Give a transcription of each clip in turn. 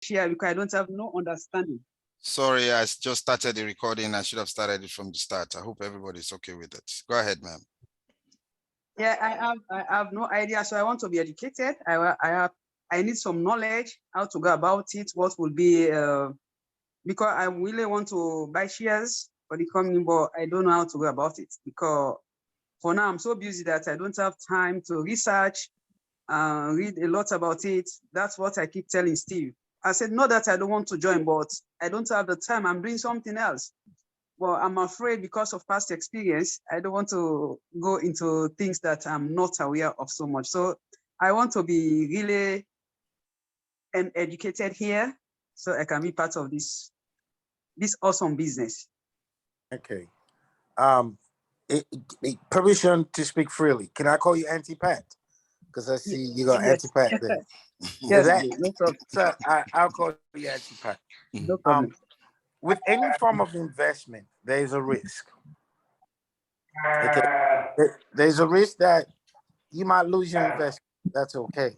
share because I don't have no understanding. Sorry, I just started the recording. I should have started it from the start. I hope everybody's okay with it. Go ahead, ma'am. Yeah, I have no idea. So I want to be educated. I need some knowledge how to go about it. What will be because I really want to buy shares for the company, but I don't know how to go about it because for now I'm so busy that I don't have time to research, read a lot about it. That's what I keep telling Steve. I said, not that I don't want to join, but I don't have the time. I'm doing something else. Well, I'm afraid because of past experience, I don't want to go into things that I'm not aware of so much. So I want to be really educated here so I can be part of this awesome business. Okay. Permission to speak freely. Can I call you Auntie Pat? Because I see you got Yes. Auntie Pat there. Yes, no problem. So I'll call you Auntie Pat. No problem. With any form of investment, there is a risk. Okay. There's a risk that you might lose your investment. That's okay.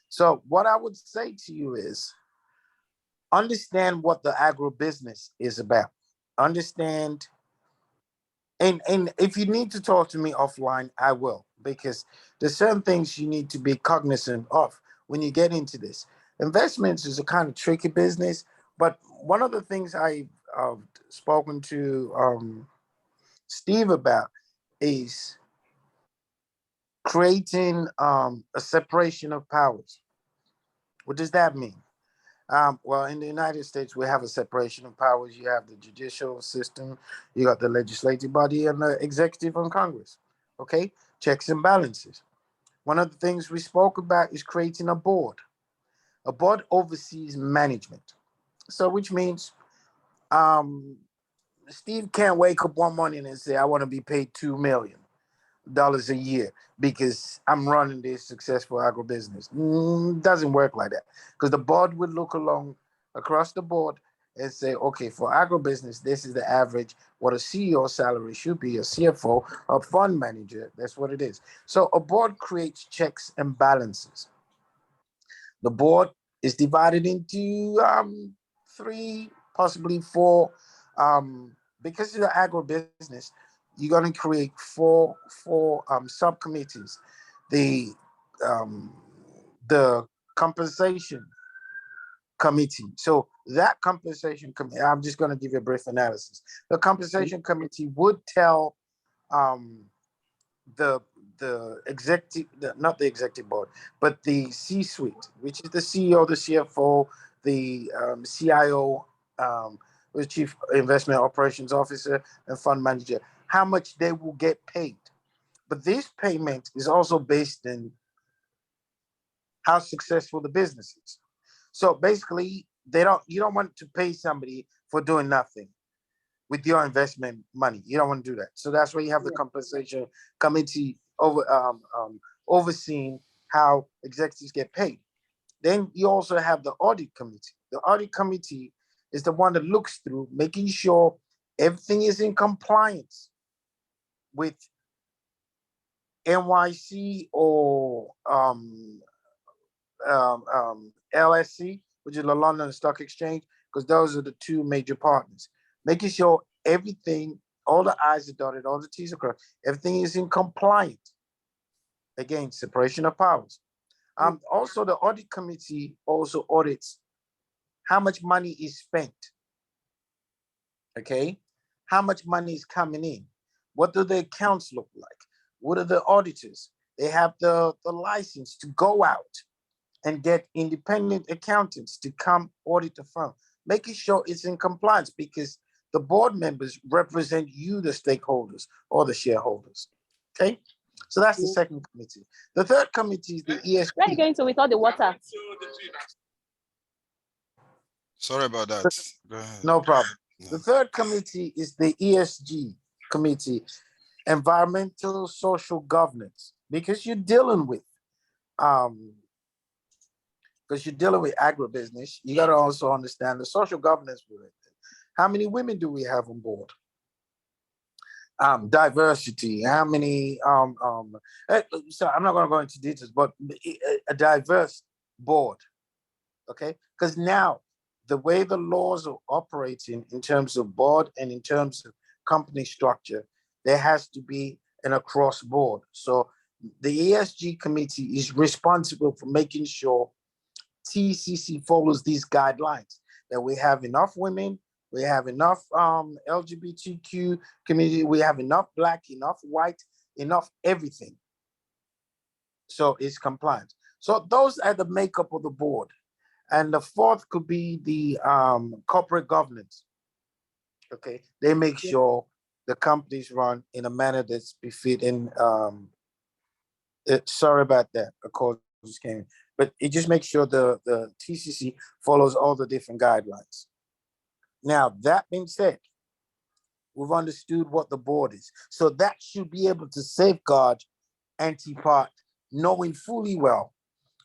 So what I would say to you is understand what the agribusiness is about. Understand, and if you need to talk to me offline, I will, because there's certain things you need to be cognizant of when you get into this. Investments is a kind of tricky business, but one of the things I've spoken to Steve about is creating a separation of powers. What does that mean? Well, in the United States, we have a separation of powers. You have the judicial system, you got the legislative body, and the executive and Congress. Okay, checks and balances. One of the things we spoke about is creating a board. A board oversees management. So, which means Steve can't wake up one morning and say, "I want to be paid $2 million a year because I'm running this successful agribusiness." Doesn't work like that, because the board would look along across the board and say, okay, for agribusiness, this is the average what a CEO salary should be, a CFO, a fund manager. That's what it is. So a board creates checks and balances. The board is divided into three, possibly four. Because it's an agribusiness, you're going to create four subcommittees. The um, the compensation committee. So that compensation committee, I'm just going to give you a brief analysis. The compensation committee would tell the executive, not the executive board, but the C-suite, which is the CEO, the CFO, the CIO, the Chief Investment Operations Officer, and Fund Manager, how much they will get paid. But this payment is also based on how successful the business is. So basically, you don't want to pay somebody for doing nothing with your investment money. You don't want to do that. So that's why you have the compensation committee overseeing how executives get paid. Then you also have the audit committee. The audit committee is the one that looks through, making sure everything is in compliance with NYC or LSE, which is the London Stock Exchange, because those are the two major partners. Making sure everything, all the I's are dotted, all the T's are crossed, everything is in compliance. Again, separation of powers. Also, the audit committee also audits how much money is spent. Okay, how much money is coming in? What do the accounts look like? What are the auditors? They have the license to go out and get independent accountants to come audit the firm, making sure it's in compliance, because the board members represent you, the stakeholders or the shareholders. Okay, so that's the second committee. The third committee is the ESG. Where are you going to with all the water? Sorry about that. Go ahead. No problem. The third committee is the ESG committee, environmental social governance, because you're dealing with agribusiness. You got to also understand the social governance with it. How many women do we have on board? Diversity. How many? So I'm not going to go into details, but a diverse board. Okay, because now the way the laws are operating in terms of board and in terms of company structure, there has to be an across board. So the ESG committee is responsible for making sure TCC follows these guidelines, that we have enough women, we have enough LGBTQ community, we have enough Black, enough white, enough everything. So it's compliant. So those are the makeup of the board. And the fourth could be the corporate governance. Okay, they make sure the companies run in a manner that's befitting. Sorry about that, a call just came in. But it just makes sure the TCC follows all the different guidelines. Now, that being said, we've understood what the board is. So that should be able to safeguard Antipart, knowing fully well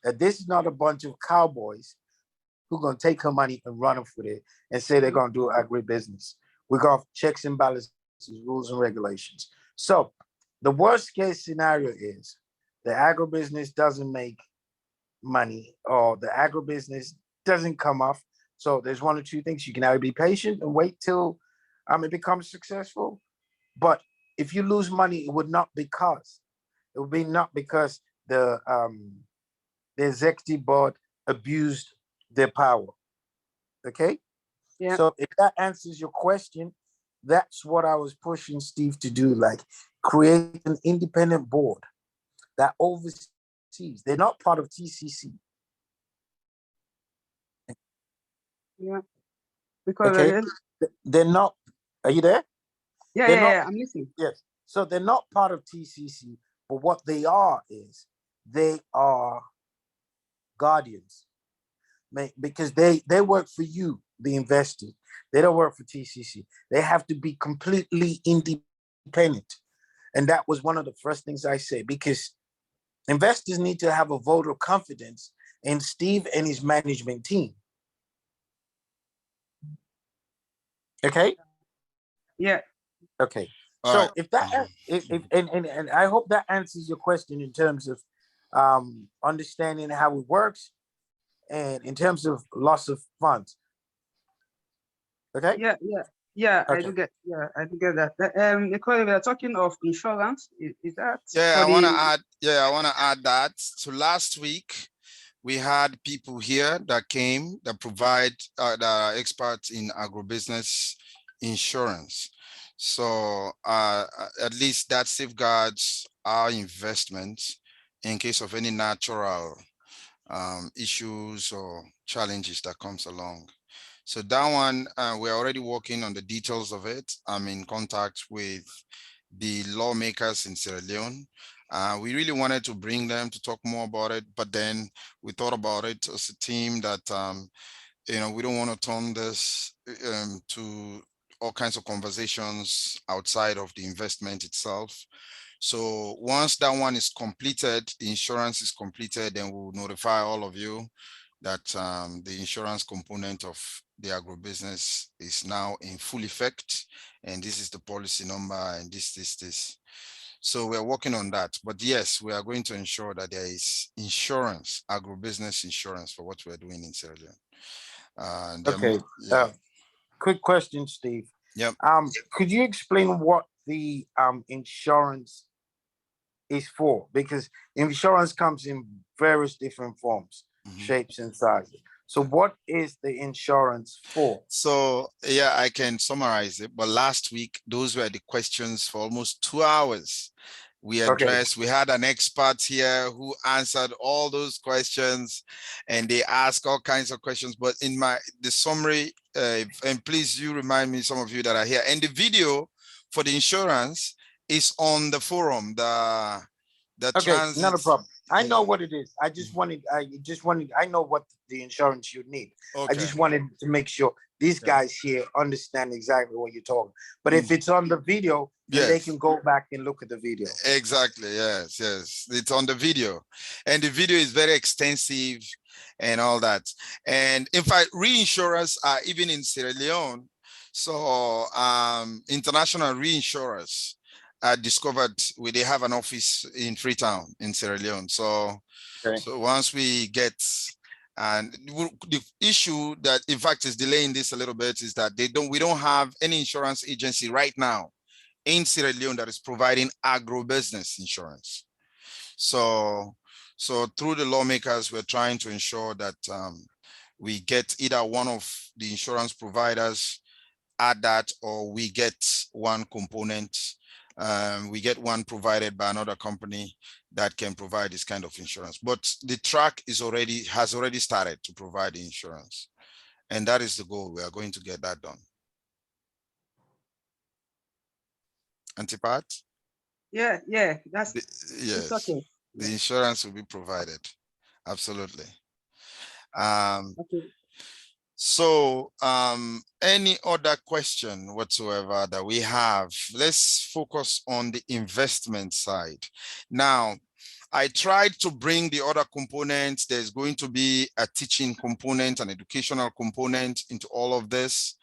that this is not a bunch of cowboys who are going to take her money and run off with it and say they're going to do agribusiness. We got checks and balances, rules and regulations. So the worst case scenario is the agribusiness doesn't make money or the agribusiness doesn't come off. So there's one or two things. You can either be patient and wait till it becomes successful. But if you lose money, it would not because the executive board abused their power. Okay? Yeah. So if that answers your question, that's what I was pushing Steve to do, like create an independent board that oversees. They're not part of TCC. Yeah. Because Okay? They're not. Are you there? yeah, They're yeah, not- yeah, I'm listening. Yes. So they're not part of TCC, but what they are is they are guardians, because they work for you, the investors. They don't work for TCC. They have to be completely independent. And that was one of the first things I said, because investors need to have a vote of confidence in Steve and his management team. Okay? Yeah. Okay. All So right. if that and I hope that answers your question in terms of understanding how it works and in terms of loss of funds. Okay? Yeah, yeah, yeah. I Okay. do get. Yeah, I do get that. Because we are talking of insurance. Is that Yeah, for I want to the? add. Yeah, I want to add that. So last week we had people here that came that provide that are experts in agribusiness insurance. So at least that safeguards our investments in case of any natural issues or challenges that comes along. So that one, we're already working on the details of it. I'm in contact with the lawmakers in Sierra Leone. We really wanted to bring them to talk more about it, but then we thought about it as a team that, we don't want to turn this to all kinds of conversations outside of the investment itself. So once that one is completed, the insurance is completed, then we'll notify all of you that the insurance component of the agribusiness is now in full effect, and this is the policy number, and this. So we're working on that. But yes, we are going to ensure that there is insurance, agribusiness insurance for what we're doing in Sierra Leone. Okay. Yeah. Quick question, Steve. Yep. Could you explain what the insurance is for? Because insurance comes in various different forms, shapes, and sizes. So what is the insurance for? So yeah, I can summarize it. But last week, those were the questions for almost 2 hours. We addressed, we had an expert here who answered all those questions, and they asked all kinds of questions. But in the summary, and please you remind me, some of you that are here, and the video for the insurance is on the forum, the transit. Not a problem. I know what it is. I know what the insurance you need. Okay. I just wanted to make sure these guys here understand exactly what you're talking. But if it's on the video, then they can go back and look at the video. Exactly. Yes. It's on the video, and the video is very extensive and all that. And in fact, reinsurers are even in Sierra Leone. So international reinsurers discovered they have an office in Freetown in Sierra Leone. So once we get And the issue that in fact is delaying this a little bit is that we don't have any insurance agency right now in Sierra Leone that is providing agribusiness insurance. So through the lawmakers, we're trying to ensure that we get either one of the insurance providers at that, or we get one component. We get one provided by another company that can provide this kind of insurance. But the track has already started to provide the insurance. And that is the goal. We are going to get that done. Auntie Pat? Yeah, that's yes. it's okay. The insurance will be provided. Absolutely. Okay. So any other question whatsoever that we have? Let's focus on the investment side. Now, I tried to bring the other components. There's going to be a teaching component, an educational component into all of this,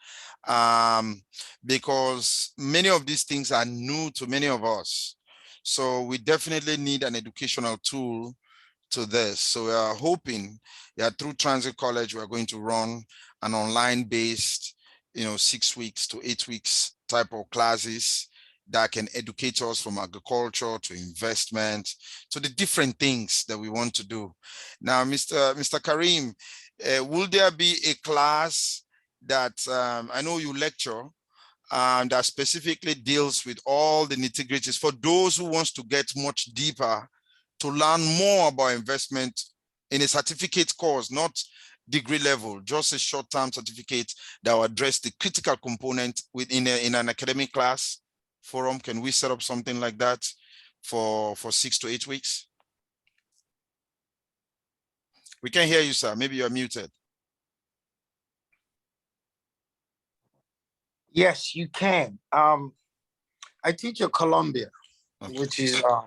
because many of these things are new to many of us. So we definitely need an educational tool to this. So we are hoping that through Transit College, we're going to run an online based, 6 weeks to 8 weeks type of classes that can educate us from agriculture to investment to the different things that we want to do. Now, Mr. Karim, will there be a class that I know you lecture that specifically deals with all the nitty-gritties for those who wants to get much deeper to learn more about investment in a certificate course, not degree level, just a short-term certificate that will address the critical component within in an academic class forum? Can we set up something like that for 6 to 8 weeks? We can hear you, sir. Maybe you're muted. Yes, you can. I teach at Columbia, okay, which is a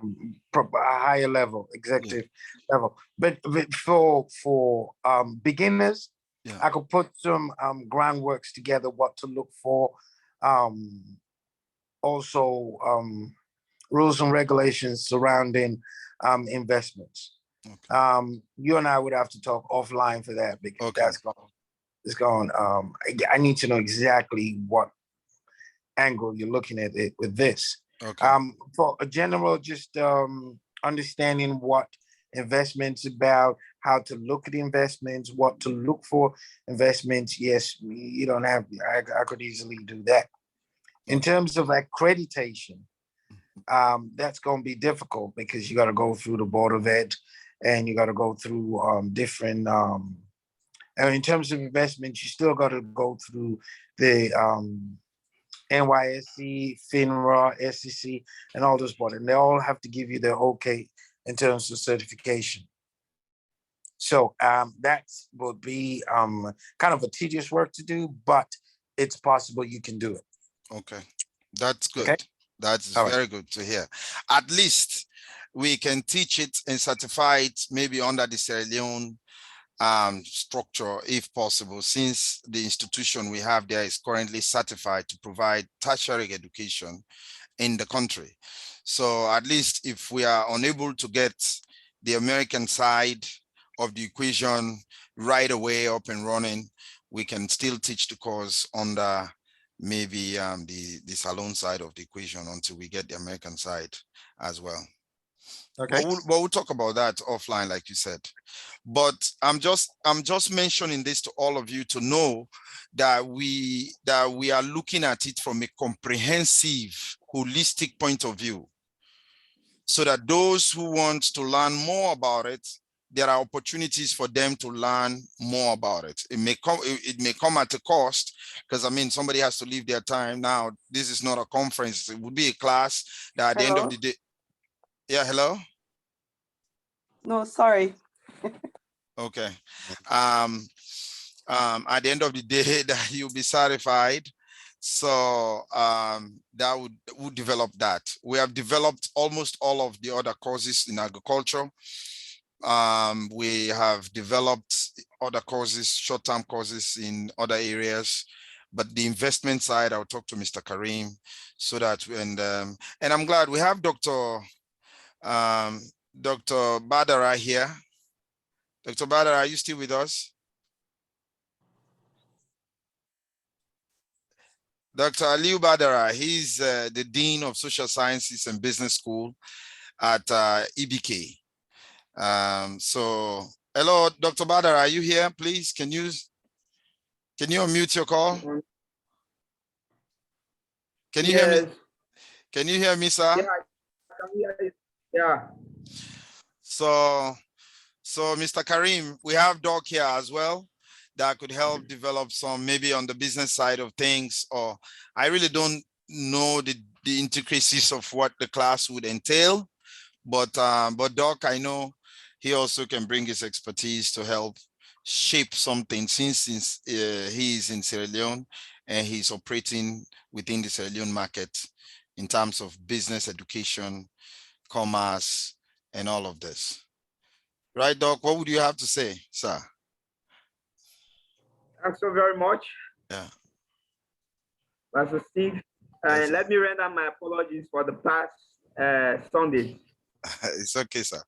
higher level, executive level. But for beginners, I could put some groundworks together, what to look for. Also, rules and regulations surrounding investments. Okay. You and I would have to talk offline for that, because it's going. I need to know exactly what angle you're looking at it with this. Okay. For a general, just understanding what investments about, how to look at investments, what to look for investments. Yes, you don't have. I could easily do that. In terms of accreditation, that's going to be difficult, because you got to go through the Board of Ed, and you got to go through different. And in terms of investments, you still got to go through the NYSE, FINRA, SEC, and all those boards, and they all have to give you their okay in terms of certification. So that would be kind of a tedious work to do, but it's possible you can do it. Okay, that's good. Okay? That's very good to hear. At least we can teach it and certify it maybe under the Sierra Leone structure, if possible, since the institution we have there is currently certified to provide tertiary education in the country. So at least if we are unable to get the American side of the equation right away up and running, we can still teach the course under maybe the Salone side of the equation until we get the American side as well. Okay. But we'll talk about that offline, like you said. But I'm just mentioning this to all of you to know that we are looking at it from a comprehensive, holistic point of view, so that those who want to learn more about it, there are opportunities for them to learn more about it. It may come at a cost, because I mean, somebody has to leave their time. Now, this is not a conference. It would be a class that at the end of the day. Yeah, hello? No, sorry. Okay. At the end of the day, that you'll be certified. So that would develop that. We have developed almost all of the other courses in agriculture. We have developed other courses, short-term courses in other areas, but the investment side, I'll talk to Mr. Karim, so that, and I'm glad we have Dr. Badara here. Dr. Badar, are you still with us? Dr. Aliu Badara, he's the Dean of Social Sciences and Business School at EBK. So, hello, Dr. Badara, are you here? Please, can you unmute your call? Can you hear me? Can you hear me, sir? Yeah, I can hear you. Yeah. So Mr. Karim, we have Doc here as well that could help develop some maybe on the business side of things, or I really don't know the intricacies of what the class would entail, but Doc, I know he also can bring his expertise to help shape something since he is in Sierra Leone and he's operating within the Sierra Leone market in terms of business education, commerce, and all of this. Right, Doc? What would you have to say, sir? Thanks so very much. Yeah. Pastor Steve. Yes, Let me render my apologies for the past Sundays. It's okay, sir.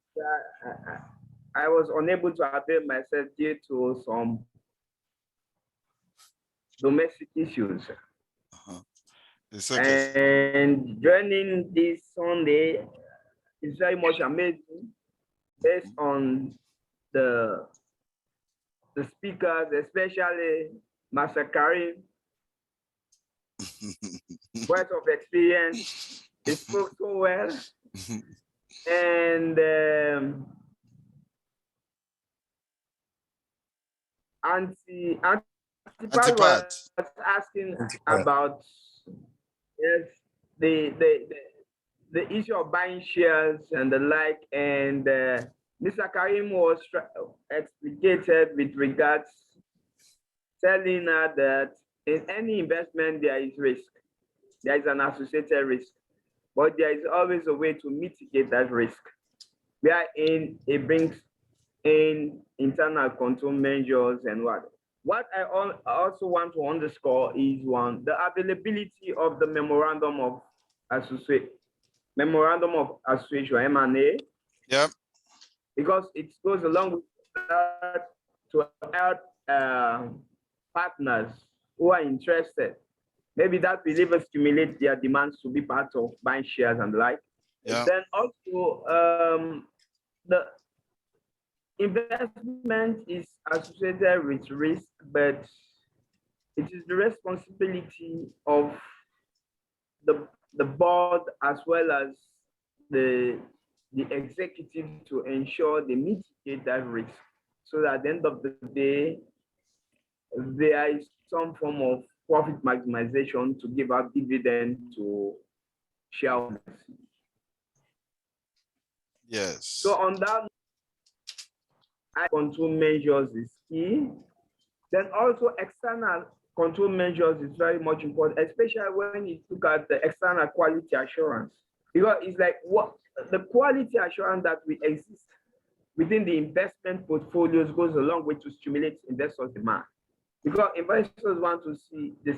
I was unable to avail myself due to some domestic issues. It's okay. And joining this Sunday is very much amazing based on the speakers, especially Master Karim, words of experience. He spoke so well. And Antipat was asking about the issue of buying shares and the like, and Mr. Karim was explicated with regards telling her that in any investment there is risk. There is an associated risk, but there is always a way to mitigate that risk, wherein it brings in internal control measures and what. What I also want to underscore is one, the availability of the memorandum of association, M&A. Yep. Because it goes along with that to help partners who are interested. Maybe that will even stimulate their demands to be part of buying shares and the like. Yeah. Then also the investment is associated with risk, but it is the responsibility of the board as well as the executive to ensure they mitigate that risk, so that at the end of the day, there is some form of profit maximization to give out dividend to shareholders. Yes. So on that, control measures is key. Then also external control measures is very much important, especially when you look at the external quality assurance. Because it's like what the quality assurance that we exist within the investment portfolios goes a long way to stimulate investors' demand. Because investors want to see the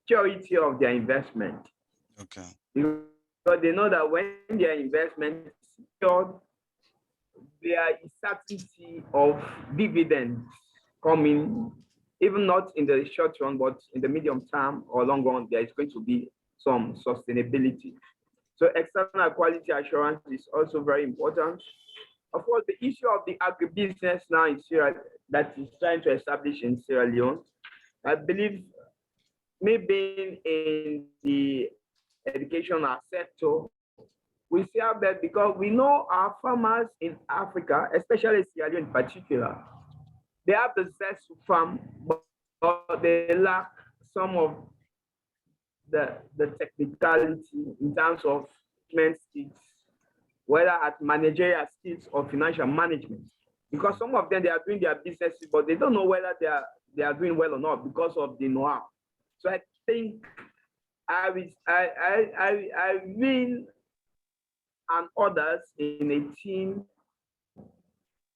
security of their investment. Okay. Because they know that when their investment is secured, there is certainty of dividends coming, even not in the short run, but in the medium term or long run, there is going to be some sustainability. So external quality assurance is also very important. Of course, the issue of the agribusiness now in Sierra that is trying to establish in Sierra Leone, I believe maybe in the educational sector, we see how that because we know our farmers in Africa, especially Sierra Leone in particular, they have the zest to farm, but they lack some of the technicality in terms of management skills, whether at managerial skills or financial management. Because some of them, they are doing their businesses, but they don't know whether they are doing well or not because of the know-how. So I think I will and others in a team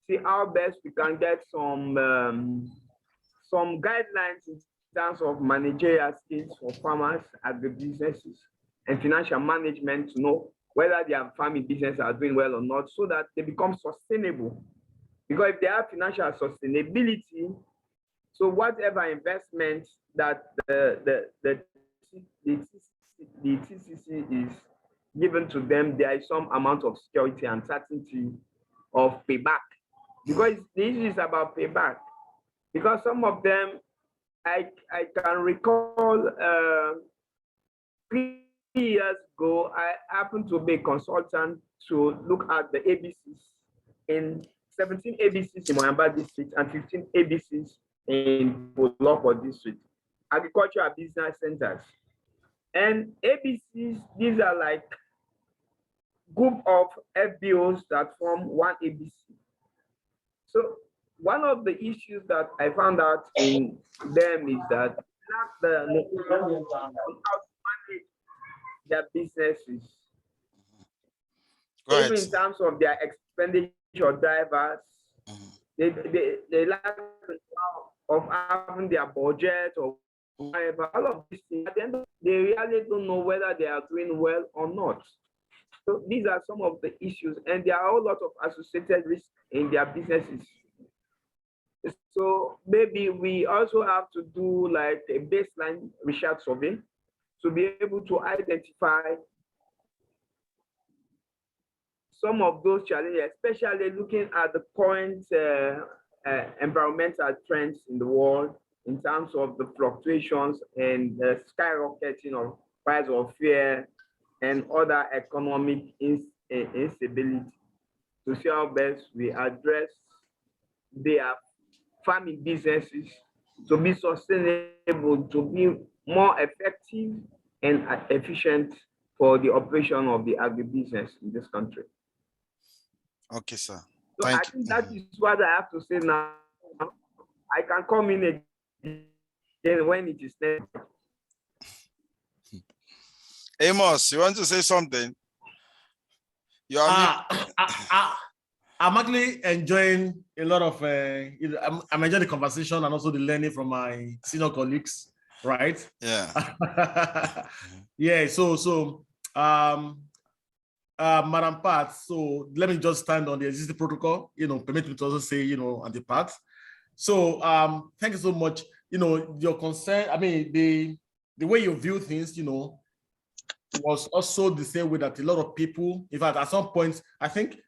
see how best we can get some guidelines in terms of managerial skills for farmers, agribusinesses, and financial management to know whether their farming business are doing well or not, so that they become sustainable. Because if they have financial sustainability, so whatever investment that the TCC is given to them, there is some amount of security and certainty of payback. Because the issue is about payback. Because some of them, I can recall 3 years ago, I happened to be a consultant to look at the ABCs in 17 ABCs in Moyamba district and 15 ABCs in Polopo district, agricultural business centers. And ABCs, these are like group of FBOs that form one ABC. So one of the issues that I found out in them is that the how to manage their businesses, Go even ahead. in terms of their expenditure drivers, they lack the know of having their budget or whatever. All of these things, at the end, they really don't know whether they are doing well or not. So these are some of the issues, and there are a whole lot of associated risks in their businesses. So maybe we also have to do like a baseline research survey to be able to identify some of those challenges, especially looking at the current environmental trends in the world in terms of the fluctuations and the skyrocketing of price of fuel and other economic instability, to see how best we address their farming businesses to be sustainable, to be more effective and efficient for the operation of the agribusiness in this country. Okay, sir. So I think that is what I have to say now. I can come in again when it is next. Amos, you want to say something? You are I'm actually enjoying a lot of, I'm enjoying the conversation and also the learning from my senior colleagues, right? Yeah. Yeah, so Madam Pat, so let me just stand on the existing protocol, permit me to also say, on the part. So thank you so much. Your concern, I mean, the way you view things, was also the same way that a lot of people, in fact, at some point, I think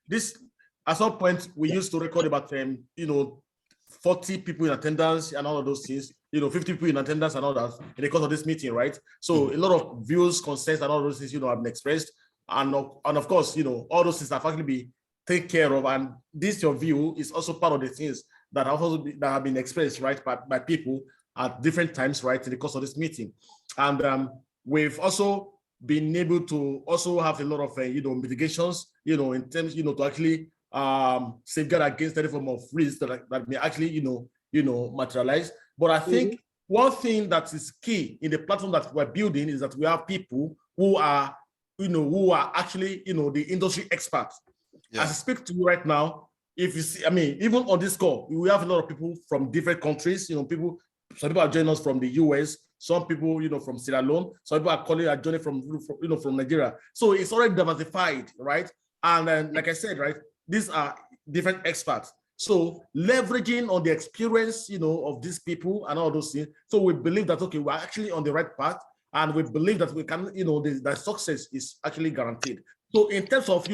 at some point we used to record about 40 people in attendance and all of those things, 50 people in attendance and all that in the course of this meeting, right? So a lot of views, concerns, and all those things, have been expressed. And of course, all those things have actually been taken care of. And this, your view, is also part of the things that have been expressed, right, by people at different times, right, in the course of this meeting. And we've also been able to also have a lot of, mitigations, in terms, to actually safeguard against any form of risk that may actually, materialize. But I think one thing that is key in the platform that we're building is that we have people who are, who are actually, the industry experts. Yeah. As I speak to you right now, if you see, I mean, even on this call, we have a lot of people from different countries, some people are joining us from the US, some people, from Sierra Leone, some people are joining from Nigeria. So it's already diversified, right? And then, like I said, right, these are different experts. So leveraging on the experience, of these people and all those things. So we believe that, okay, we're actually on the right path, and we believe that we can, that success is actually guaranteed. So in terms of,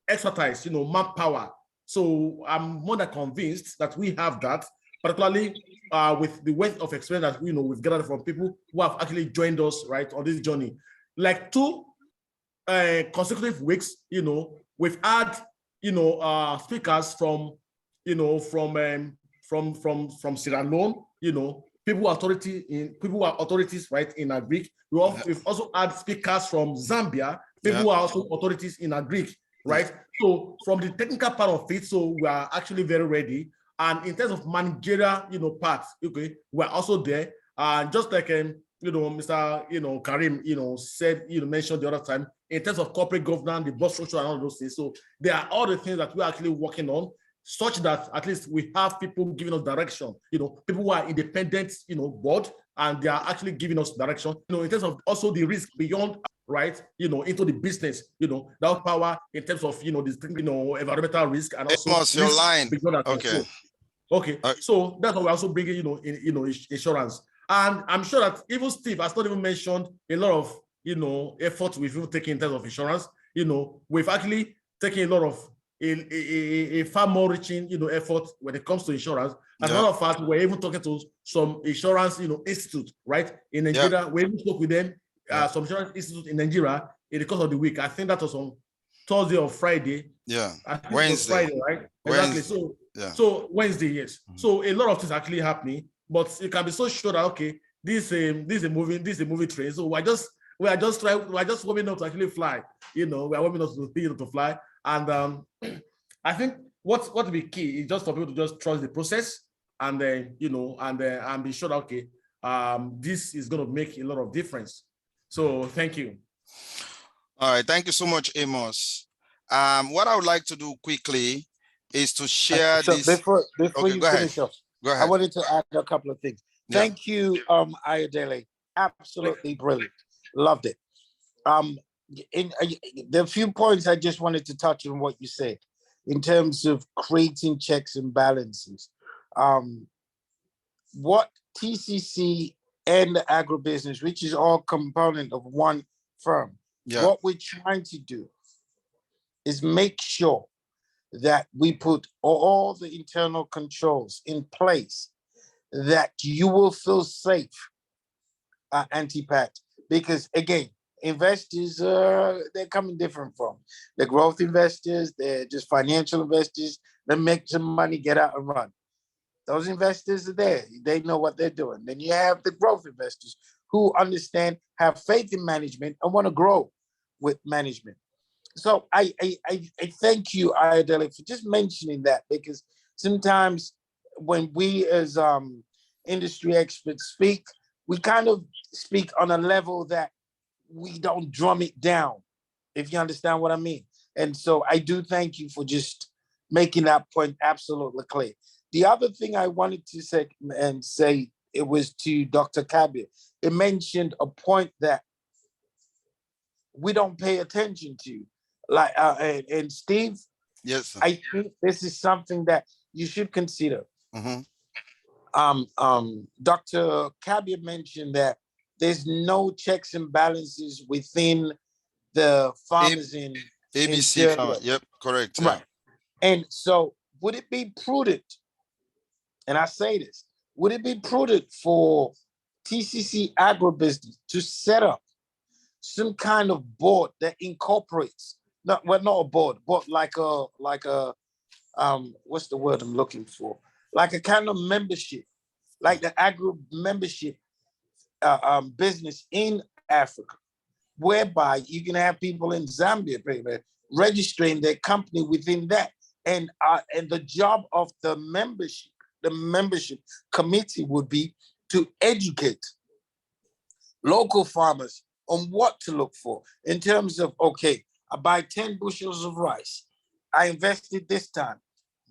expertise, manpower, so I'm more than convinced that we have that, particularly with the wealth of experience that we've gathered from people who have actually joined us, right, on this journey. Like 2 consecutive weeks, we've had speakers from Sierra Leone, people who are authorities, right, in Agric. We've also had speakers from Zambia, people who are also authorities in Agric, right? So from the technical part of it, so we are actually very ready. And in terms of managerial, parts, okay, we're also there. And just like Mr. Karim, said, mentioned the other time, in terms of corporate governance, the board structure and all those things. So there are all the things that we're actually working on. such that at least we have people giving us direction, people who are independent, board, and they are actually giving us direction, in terms of also the risk beyond, right, into the business, that power in terms of, this, environmental risk and also Amos, your risk line. beyond our Okay. control. Okay, so that's what we're also bringing, insurance. And I'm sure that even Steve has not even mentioned a lot of, effort we've even taken in terms of insurance. We've actually taken a lot of a far more reaching, effort when it comes to insurance. As a matter of fact, we're even talking to some insurance, institute, right, in Nigeria. We even spoke with them, some insurance institute in Nigeria in the course of the week. I think that was on Thursday or Friday. Yeah, I think Wednesday. it was Friday, right? Wednesday. Exactly. Yeah. So Wednesday, yes. So a lot of things actually happening, but you can be so sure that okay, this is a moving train. So we are just warming up to actually fly. We are warming up to fly. And I think what will be key is just for people to just trust the process, and then and be sure that okay, this is going to make a lot of difference. So thank you. All right, thank you so much, Amos. What I would like to do quickly is to share so this. Before Okay, you go ahead. finish off, Go I ahead. wanted to add a couple of things. Yeah. Thank you, Ayodele. Absolutely brilliant. Loved it. There are a few points I just wanted to touch on what you said in terms of creating checks and balances. What TCC and the agribusiness, which is all component of one firm, what we're trying to do is make sure that we put all the internal controls in place that you will feel safe, Antipat, because again, investors, they're coming different from the growth investors. They're just financial investors that make some money, get out and run. Those investors are there. They know what they're doing. Then you have the growth investors who understand, have faith in management and want to grow with management. So I thank you, Ayodele, for just mentioning that, because sometimes when we as industry experts speak, we kind of speak on a level that we don't drum it down, if you understand what I mean. And so I do thank you for just making that point absolutely clear. The other thing I wanted to say it was to Dr. Kabir. It mentioned a point that we don't pay attention to. Like and Steve, yes, sir. I think this is something that you should consider. Dr. Kabir mentioned that there's no checks and balances within the farmers in ABC farmer. Yep, correct. Right. And so would it be prudent, and I say this, would it be prudent for TCC Agribusiness to set up some kind of board that incorporates, not a board, but like a what's the word I'm looking for? Like a kind of membership, like the agri membership business in Africa, whereby you can have people in Zambia registering their company within that, and the job of the membership committee would be to educate local farmers on what to look for in terms of, okay, I buy 10 bushels of rice, I invested this time.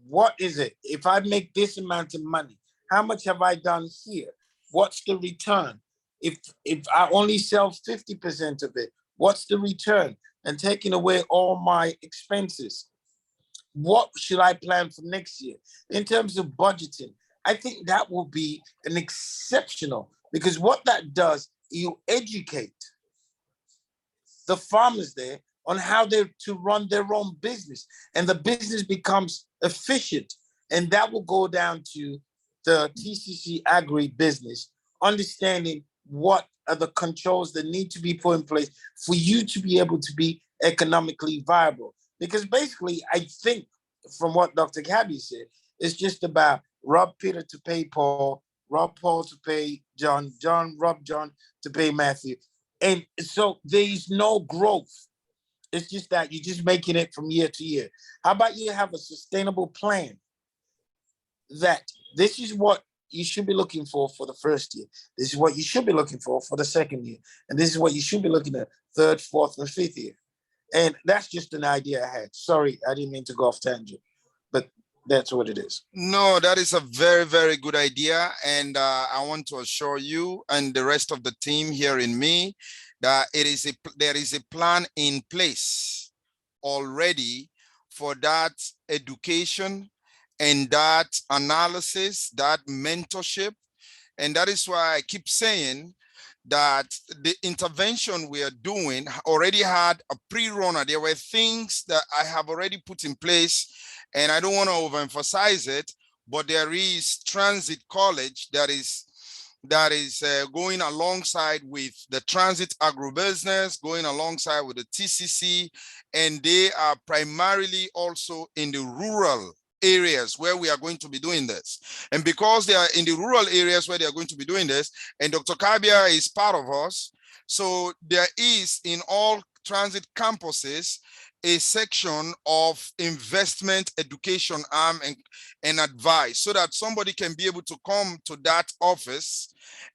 What is it? If I make this amount of money, how much have I done here? What's the return? If I only sell 50% of it, what's the return? And taking away all my expenses, what should I plan for next year? In terms of budgeting, I think that will be an exceptional, because what that does, you educate the farmers there on how they're to run their own business, and the business becomes efficient. And that will go down to the TCC Agri business, understanding what are the controls that need to be put in place for you to be able to be economically viable. Because basically, I think from what Dr. Kabir said, it's just about rob Peter to pay Paul, rob Paul to pay John, rob John to pay Matthew. And so there's no growth. It's just that you're just making it from year to year. How about you have a sustainable plan that this is what you should be looking for the first year. This is what you should be looking for the second year. And this is what you should be looking at third, fourth, and fifth year. And that's just an idea I had. Sorry, I didn't mean to go off tangent. But That's what it is. No, that is a very, very good idea. And I want to assure you and the rest of the team here in me that there is a plan in place already for that education and that analysis, that mentorship. And that is why I keep saying that the intervention we are doing already had a pre-runner. There were things that I have already put in place, and I don't want to overemphasize it, but there is Transit College that is going alongside with the Transit Agribusiness, going alongside with the TCC, and they are primarily also in the rural areas where we are going to be doing this. And because they are in the rural areas where they are going to be doing this, and Dr. Kabia is part of us, so there is in all transit campuses a section of investment education arm and advice, so that somebody can be able to come to that office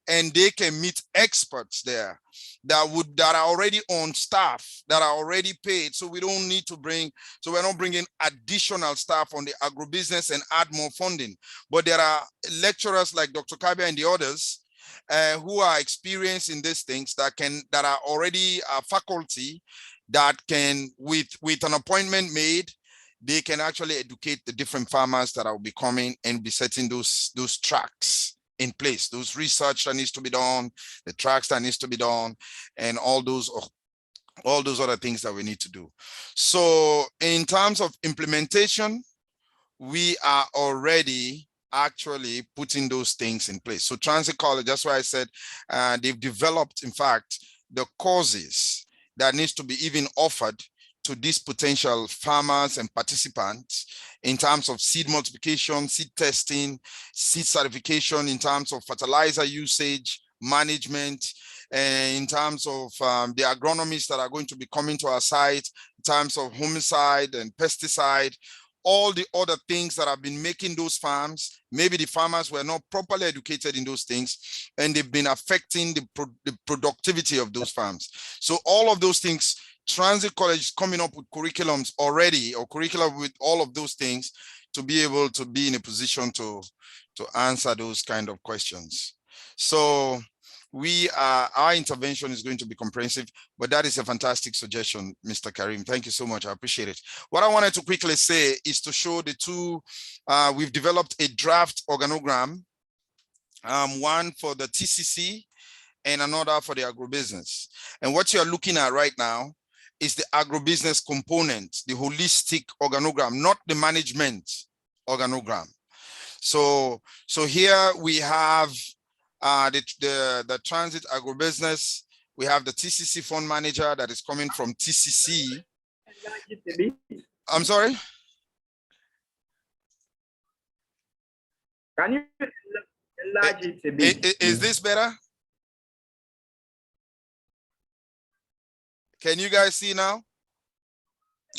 and they can meet experts there that are already on staff, that are already paid. So we don't need to we're not bringing additional staff on the agribusiness and add more funding. But there are lecturers like Dr. Kabia and the others who are experienced in these things that are already faculty that can, with an appointment made, they can actually educate the different farmers that will be coming and be setting those tracks in place, those research that needs to be done, the tracks that needs to be done, and all those other things that we need to do. So in terms of implementation, we are already actually putting those things in place. So Transit College, that's why I said they've developed, in fact, the courses that needs to be even offered to these potential farmers and participants in terms of seed multiplication, seed testing, seed certification, in terms of fertilizer usage, management, and in terms of the agronomists that are going to be coming to our site, in terms of homicide and pesticide, all the other things that have been making those farms, maybe the farmers were not properly educated in those things, and they've been affecting the productivity of those farms. So all of those things, Transit College is coming up with curriculums already, or curriculum with all of those things, to be able to be in a position to answer those kind of questions. So our intervention is going to be comprehensive, but that is a fantastic suggestion, Mr. Karim. Thank you so much. I appreciate it. What I wanted to quickly say is to show the two, we've developed a draft organogram, one for the TCC and another for the agribusiness. And what you're looking at right now is the agribusiness component, the holistic organogram, not the management organogram. So here we have the Transit Agribusiness. We have the TCC fund manager that is coming from TCC. I'm sorry? Can you enlarge it a bit? Is this better? Can you guys see now?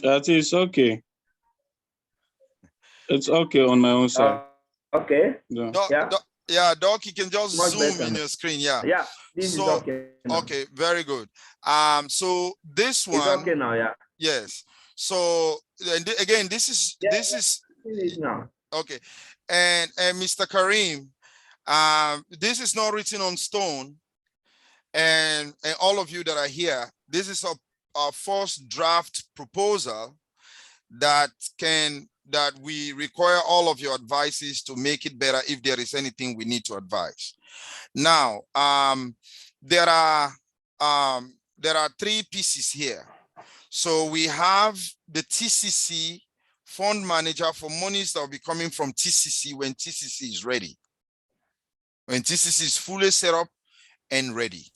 That is okay. It's okay on my own side. Okay. Yeah. Doc, you can just Much zoom better in your screen. Yeah. Yeah, this is okay. Now. Okay, very good. So this one. It's okay now, yeah. Yes. So again, this is Now. okay. And Mr. Karim, this is not written on stone. And all of you that are here, this is our first draft proposal that we require all of your advices to make it better if there is anything we need to advise. Now, there are three pieces here. So we have the TCC fund manager for monies that will be coming from TCC when TCC is ready. When TCC is fully set up and ready.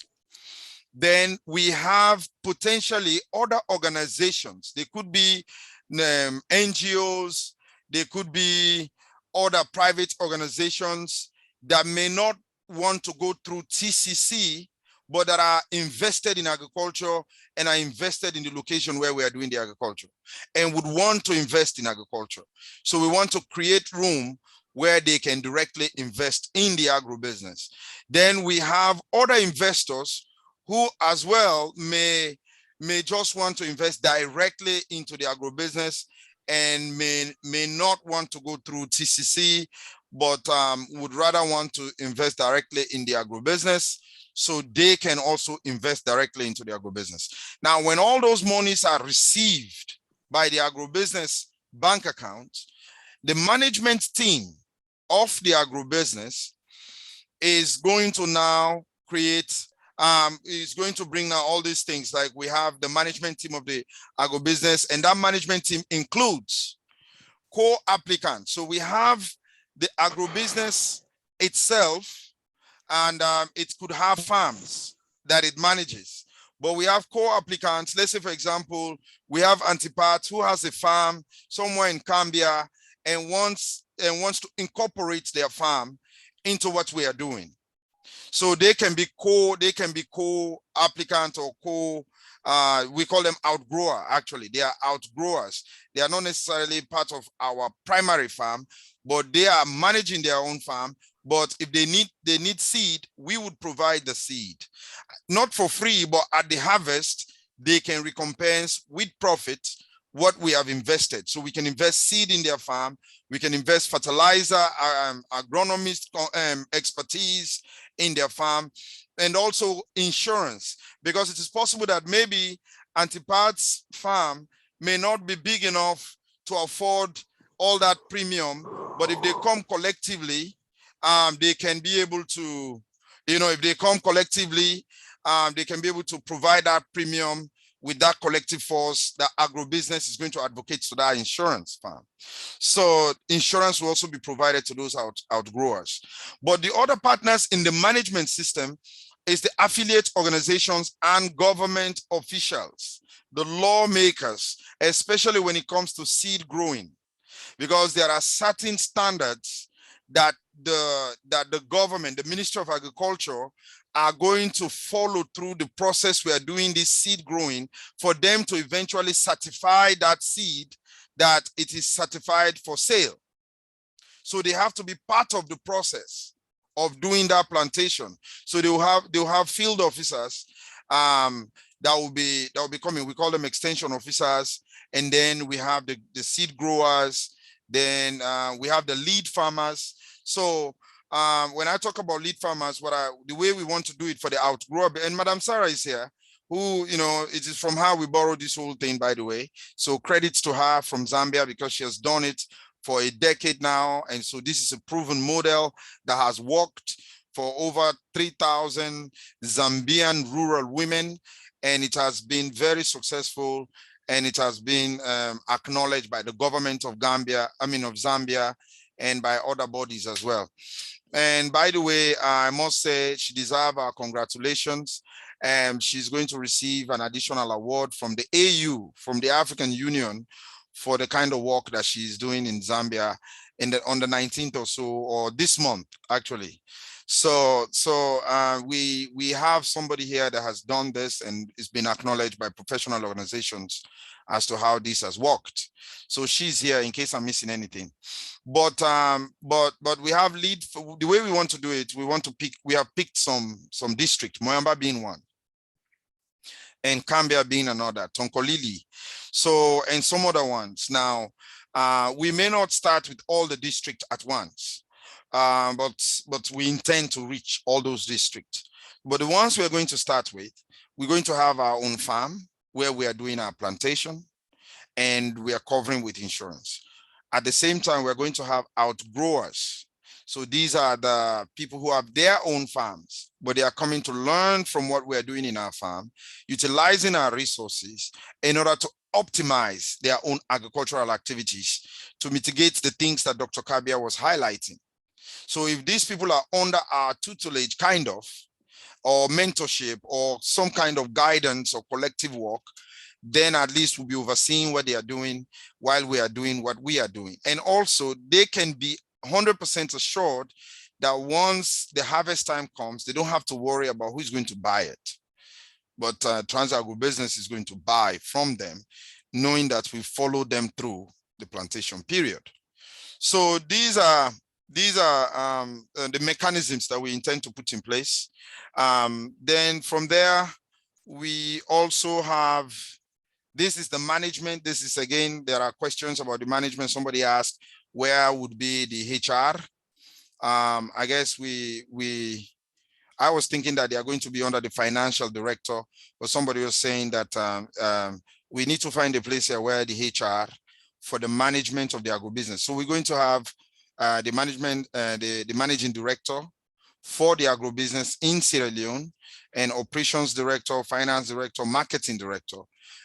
Then we have potentially other organizations. They could be NGOs, they could be other private organizations that may not want to go through TCC, but that are invested in agriculture and are invested in the location where we are doing the agriculture and would want to invest in agriculture. So we want to create room where they can directly invest in the agribusiness. Then we have other investors who as well may just want to invest directly into the agribusiness and may not want to go through TCC, but would rather want to invest directly in the agribusiness, so they can also invest directly into the agribusiness. Now, when all those monies are received by the agribusiness bank account, the management team of the agribusiness is going to now create, is going to bring now all these things. Like we have the management team of the agribusiness, and that management team includes co-applicants. So we have the agribusiness itself, and it could have farms that it manages. But we have co-applicants. Let's say, for example, we have Antipat who has a farm somewhere in Cambia and wants to incorporate their farm into what we are doing. So they can be co-applicant or we call them outgrower. Actually, they are outgrowers. They are not necessarily part of our primary farm, but they are managing their own farm. But if they need seed, we would provide the seed, not for free, but at the harvest, they can recompense with profit what we have invested. So we can invest seed in their farm, we can invest fertilizer, agronomist expertise in their farm, and also insurance, because it is possible that maybe Antipat's farm may not be big enough to afford all that premium, but if they come collectively, they can be able to, if they come collectively, they can be able to provide that premium with that collective force. That agribusiness is going to advocate to that insurance farm. So insurance will also be provided to those outgrowers. But the other partners in the management system is the affiliate organizations and government officials, the lawmakers, especially when it comes to seed growing, because there are certain standards that the government, the Ministry of Agriculture, are going to follow through the process we are doing this seed growing for them to eventually certify that seed, that it is certified for sale. So they have to be part of the process of doing that plantation. So they'll have field officers that will be coming. We call them extension officers, and then we have the seed growers. Then we have the lead farmers. So when I talk about lead farmers, the way we want to do it for the outgrower, and Madam Sarah is here, who, it is from her we borrowed this whole thing, by the way. So credits to her from Zambia, because she has done it for a decade now. And so this is a proven model that has worked for over 3,000 Zambian rural women. And it has been very successful. And it has been acknowledged by the government of Zambia, and by other bodies as well. And by the way, I must say she deserves our congratulations. And she's going to receive an additional award from the AU, from the African Union, for the kind of work that she's doing in Zambia on the 19th or so, or this month, actually. So we have somebody here that has done this, and it's been acknowledged by professional organizations as to how this has worked. So she's here in case I'm missing anything. But we have the way we want to do it. We have picked some district, Moyamba being one, and Cambia being another, Tonkolili. So, and some other ones. Now, we may not start with all the districts at once, but we intend to reach all those districts. But the ones we're going to start with, we're going to have our own farm where we are doing our plantation, and we are covering with insurance. At the same time, we're going to have outgrowers. So these are the people who have their own farms, but they are coming to learn from what we're doing in our farm, utilizing our resources in order to optimize their own agricultural activities to mitigate the things that Dr. Kabia was highlighting. So if these people are under our tutelage, kind of, or mentorship, or some kind of guidance or collective work, then at least we'll be overseeing what they are doing while we are doing what we are doing. And also they can be 100% assured that once the harvest time comes, they don't have to worry about who's going to buy it. But Trans-Agribusiness is going to buy from them, knowing that we follow them through the plantation period. So these are the mechanisms that we intend to put in place. Then from there, we also have This is the management. This is, again, there are questions about the management. Somebody asked, where would be the HR? I guess I was thinking that they are going to be under the financial director, but somebody was saying that we need to find a place here where the HR for the management of the agribusiness. So we're going to have the management, the managing director for the agribusiness in Sierra Leone, and operations director, finance director, marketing director.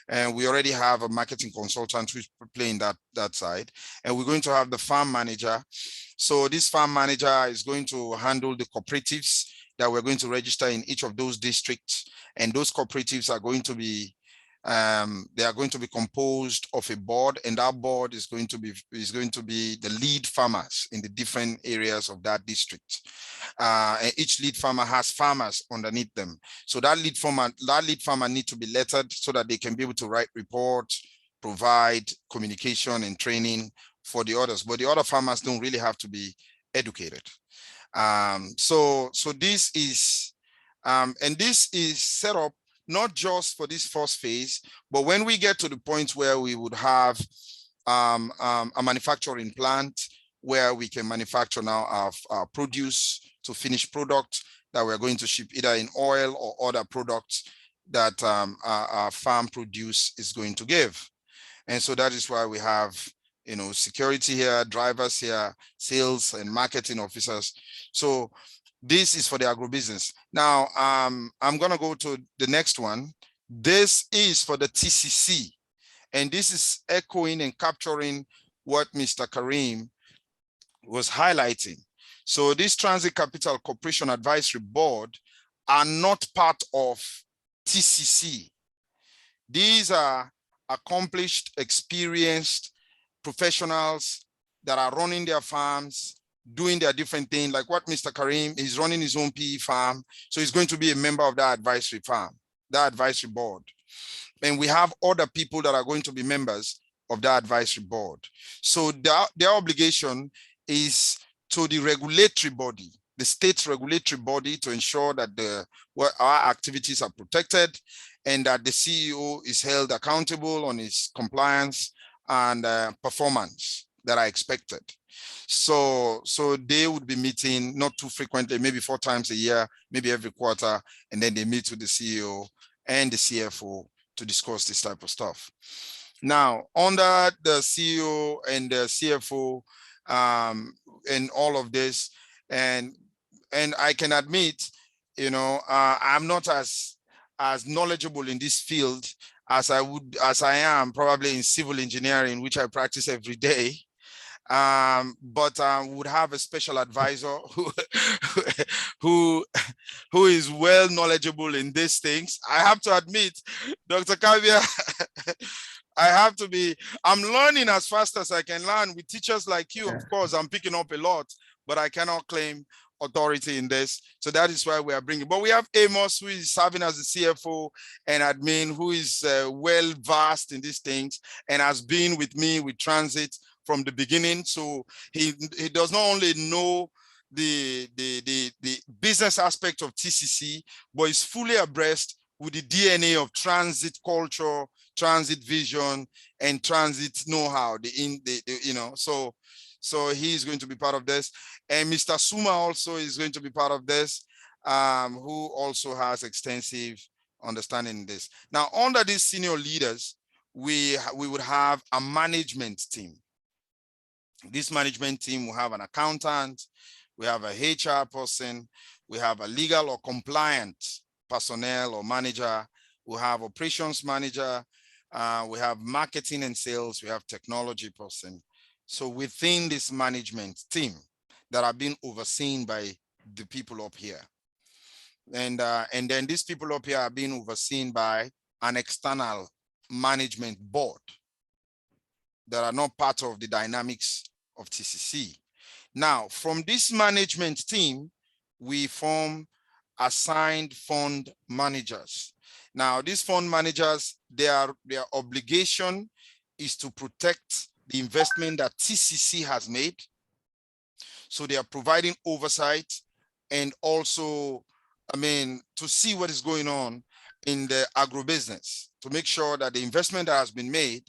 And we already have a marketing consultant who's playing that side. And we're going to have the farm manager. So this farm manager is going to handle the cooperatives that we're going to register in each of those districts. And those cooperatives are going to be, they are going to be composed of a board, and that board is going to be the lead farmers in the different areas of that district. And each lead farmer has farmers underneath them. So that lead farmer need to be lettered so that they can be able to write reports, provide communication and training for the others. But the other farmers don't really have to be educated. So this is, and this is set up not just for this first phase, but when we get to the point where we would have a manufacturing plant where we can manufacture now our produce to finished product that we're going to ship either in oil or other products that our farm produce is going to give. And so that is why we have, you know, security here, drivers here, sales and marketing officers. So this is for the agribusiness. Now, I'm going to go to the next one. This is for the TCC. And this is echoing and capturing what Mr. Karim was highlighting. So this Transit Capital Corporation Advisory Board are not part of TCC. These are accomplished, experienced professionals that are running their farms, doing their different things, like what Mr. Karim is running his own PE farm. So he's going to be a member of that advisory farm, that advisory board. And we have other people that are going to be members of that advisory board. So their obligation is to the regulatory body, the state regulatory body, to ensure that our activities are protected and that the CEO is held accountable on his compliance and performance that are expected. So they would be meeting not too frequently, maybe 4 times a year, maybe every quarter, and then they meet with the CEO and the CFO to discuss this type of stuff. Now, under the CEO and the CFO and all of this, and I can admit, you know, I'm not as knowledgeable in this field as I am probably in civil engineering, which I practice every day. But would have a special advisor who is well knowledgeable in these things. I have to admit, Dr. Kavia, I'm learning as fast as I can learn with teachers like you. Of course, I'm picking up a lot, but I cannot claim authority in this. So that is why we are bringing, but we have Amos, who is serving as the CFO and admin, who is well versed in these things and has been with me with Transit from the beginning. So he does not only know the business aspect of TCC, but is fully abreast with the DNA of transit culture, transit vision, and transit know-how. You know, so he's going to be part of this, and Mr. Suma also is going to be part of this, who also has extensive understanding in this. Now, under these senior leaders, we would have a management team. This management team will have an accountant, we have a HR person, we have a legal or compliant personnel or manager, we have operations manager, we have marketing and sales, we have technology person. So within this management team that are being overseen by the people up here. And then these people up here are being overseen by an external management board that are not part of the dynamics of TCC. Now, from this management team, we form assigned fund managers. Now, these fund managers, their obligation is to protect the investment that TCC has made. So they are providing oversight and also, I mean, to see what is going on in the agribusiness to make sure that the investment that has been made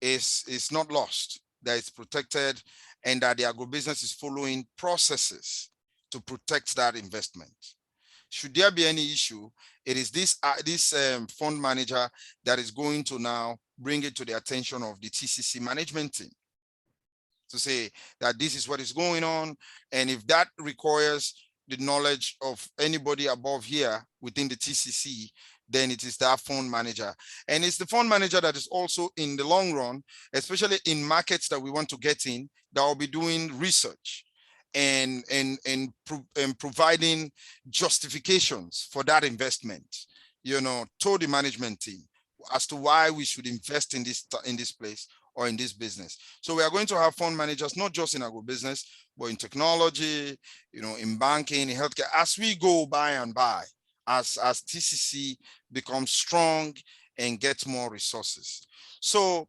is not lost, that it's protected, and that the agribusiness is following processes to protect that investment. Should there be any issue, it is this fund manager that is going to now bring it to the attention of the TCC management team to say that this is what is going on. And if that requires the knowledge of anybody above here within the TCC, then it is that fund manager. And it's the fund manager that is also in the long run, especially in markets that we want to get in, that will be doing research and providing justifications for that investment, you know, to the management team as to why we should invest in this place or in this business. So we are going to have fund managers, not just in agribusiness, but in technology, you know, in banking, in healthcare, as we go by and by, as TCC becomes strong and gets more resources. So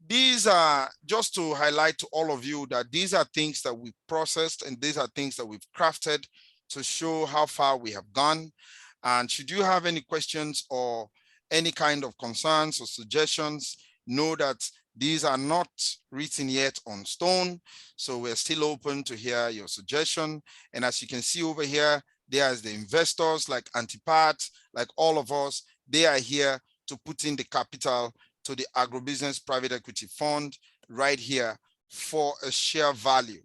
these are just to highlight to all of you that these are things that we've processed and these are things that we've crafted to show how far we have gone. And should you have any questions or any kind of concerns or suggestions, know that these are not written yet on stone. So we're still open to hear your suggestion. And as you can see over here, there's the investors like Antipat, like all of us, they are here to put in the capital to the agribusiness private equity fund right here for a share value.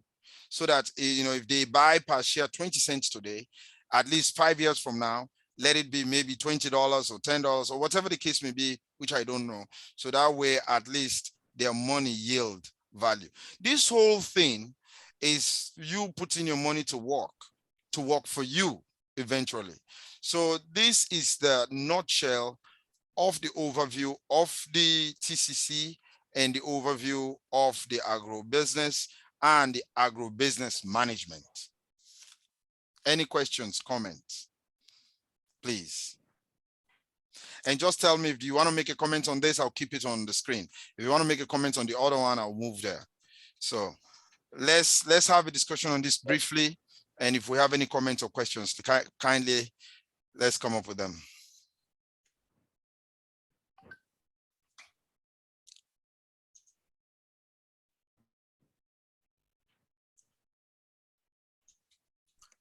So that, you know, if they buy per share 20 cents today, at least 5 years from now, let it be maybe $20 or $10 or whatever the case may be, which I don't know. So that way, at least their money yield value. This whole thing is you putting your money to work for you eventually. So this is the nutshell of the overview of the TCC and the overview of the agribusiness and the agribusiness management. Any questions, comments, please? And just tell me if you want to make a comment on this, I'll keep it on the screen. If you want to make a comment on the other one, I'll move there. So let's have a discussion on this briefly. And if we have any comments or questions, kindly let's come up with them.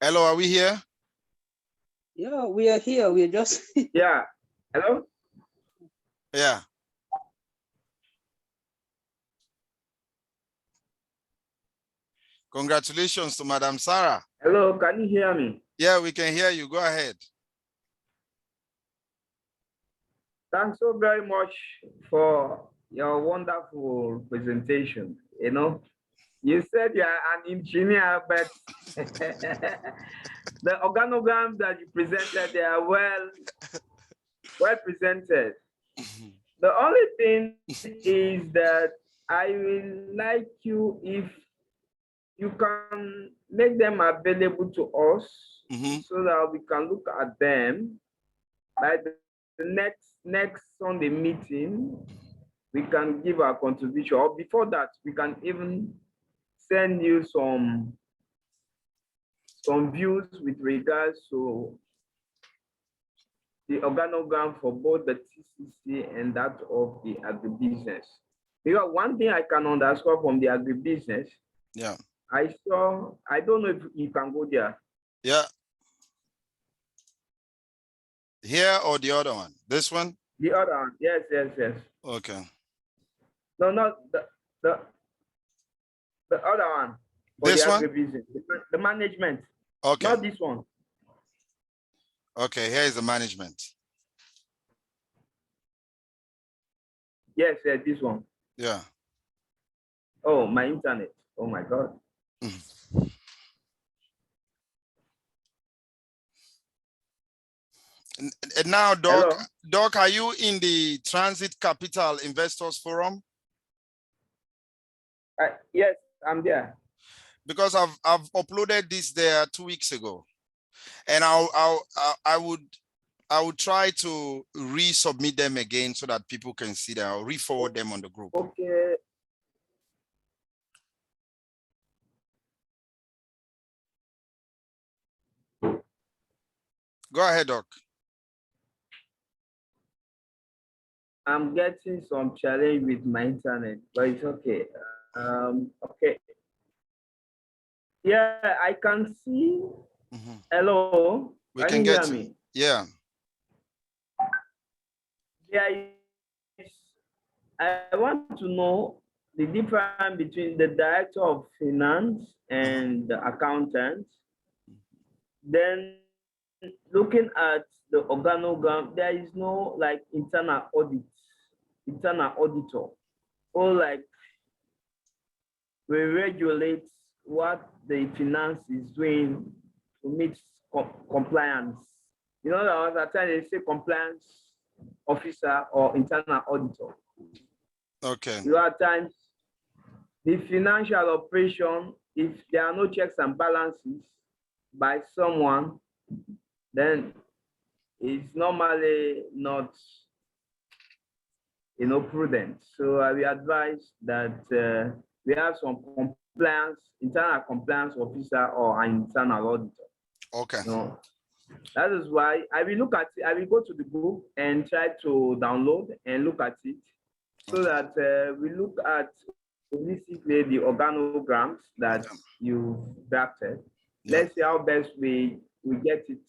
Hello, are we here? Yeah, we are here. We are just. Yeah. Hello? Yeah. Congratulations to Madam Sarah. Hello, can you hear me? Yeah, we can hear you. Go ahead. Thanks so very much for your wonderful presentation. You know, you said you're an engineer, but the organograms that you presented, they are well presented. The only thing is that I will like you if you can make them available to us so that we can look at them. By the next Sunday meeting, we can give our contribution. Or before that, we can even send you some views with regards to the organogram for both the TCC and that of the agribusiness. Because one thing I can underscore from the agribusiness, yeah, I don't know if you can go there. Yeah. Here or the other one? This one? The other one, yes. Okay. No, not the other one. This the one? Agribusiness, the management. Okay. Not this one. Okay, here is the management. Yes, this one. Yeah. Oh, my internet. Oh my God. And now, Doc, are you in the Transit Capital Investors Forum? Yes, I'm there. Because I've uploaded this there 2 weeks ago, and I would try to resubmit them again so that people can see them. I'll re-forward them on the group. Okay. Go ahead, Doc. I'm getting some challenge with my internet, but it's okay. Okay. Yeah, I can see. Mhm. Hello, We can can you get hear to, me? yeah. There is, I want to know the difference between the director of finance and the accountant. Then looking at the organogram, there is no like internal auditor, or like we regulate what the finance is doing to meet compliance. You know, there was a time they say compliance officer or internal auditor. Okay. You know, at times the financial operation, if there are no checks and balances by someone, then it's normally not, prudent. So I will advise that we have some internal compliance officer or an internal auditor. Okay. No, that is why I will look at it. I will go to the book and try to download and look at it, so that we look at holistically the organograms that you drafted. Yeah. Let's see how best we get it